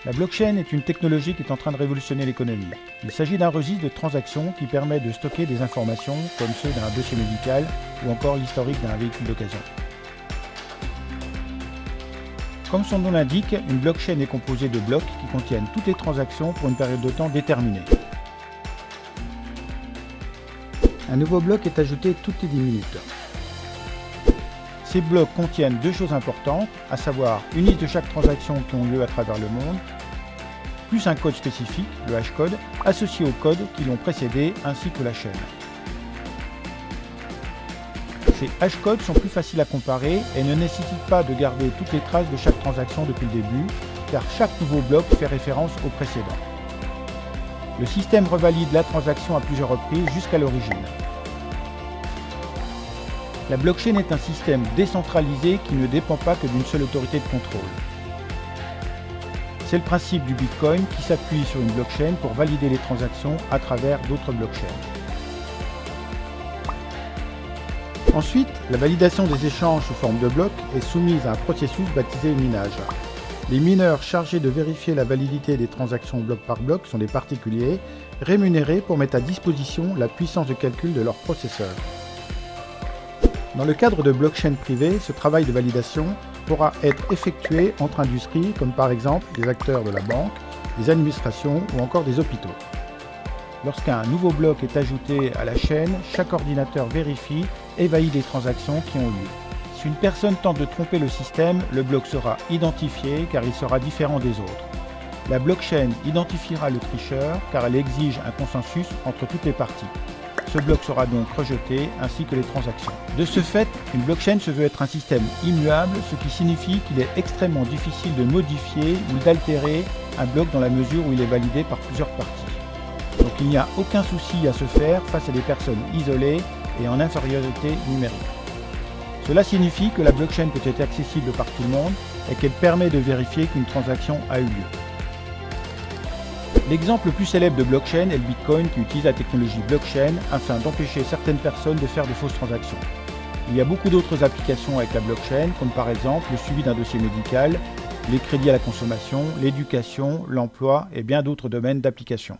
La blockchain est une technologie qui est en train de révolutionner l'économie. Il s'agit d'un registre de transactions qui permet de stocker des informations comme ceux d'un dossier médical ou encore l'historique d'un véhicule d'occasion. Comme son nom l'indique, une blockchain est composée de blocs qui contiennent toutes les transactions pour une période de temps déterminée. Un nouveau bloc est ajouté toutes les 10 minutes. Ces blocs contiennent deux choses importantes, à savoir une liste de chaque transaction qui ont lieu à travers le monde, plus un code spécifique, le hashcode, associé aux codes qui l'ont précédé ainsi que la chaîne. Ces hashcodes sont plus faciles à comparer et ne nécessitent pas de garder toutes les traces de chaque transaction depuis le début, car chaque nouveau bloc fait référence au précédent. Le système revalide la transaction à plusieurs reprises jusqu'à l'origine. La blockchain est un système décentralisé qui ne dépend pas que d'une seule autorité de contrôle. C'est le principe du Bitcoin qui s'appuie sur une blockchain pour valider les transactions à travers d'autres blockchains. Ensuite, la validation des échanges sous forme de blocs est soumise à un processus baptisé minage. Les mineurs chargés de vérifier la validité des transactions bloc par bloc sont des particuliers rémunérés pour mettre à disposition la puissance de calcul de leur processeur. Dans le cadre de blockchain privées, ce travail de validation pourra être effectué entre industries comme par exemple des acteurs de la banque, des administrations ou encore des hôpitaux. Lorsqu'un nouveau bloc est ajouté à la chaîne, chaque ordinateur vérifie et valide les transactions qui ont lieu. Si une personne tente de tromper le système, le bloc sera identifié car il sera différent des autres. La blockchain identifiera le tricheur car elle exige un consensus entre toutes les parties. Ce bloc sera donc rejeté ainsi que les transactions. De ce fait, une blockchain se veut être un système immuable, ce qui signifie qu'il est extrêmement difficile de modifier ou d'altérer un bloc dans la mesure où il est validé par plusieurs parties. Donc il n'y a aucun souci à se faire face à des personnes isolées et en infériorité numérique. Cela signifie que la blockchain peut être accessible par tout le monde et qu'elle permet de vérifier qu'une transaction a eu lieu. L'exemple le plus célèbre de blockchain est le Bitcoin qui utilise la technologie blockchain afin d'empêcher certaines personnes de faire de fausses transactions. Il y a beaucoup d'autres applications avec la blockchain, comme par exemple le suivi d'un dossier médical, les crédits à la consommation, l'éducation, l'emploi et bien d'autres domaines d'application.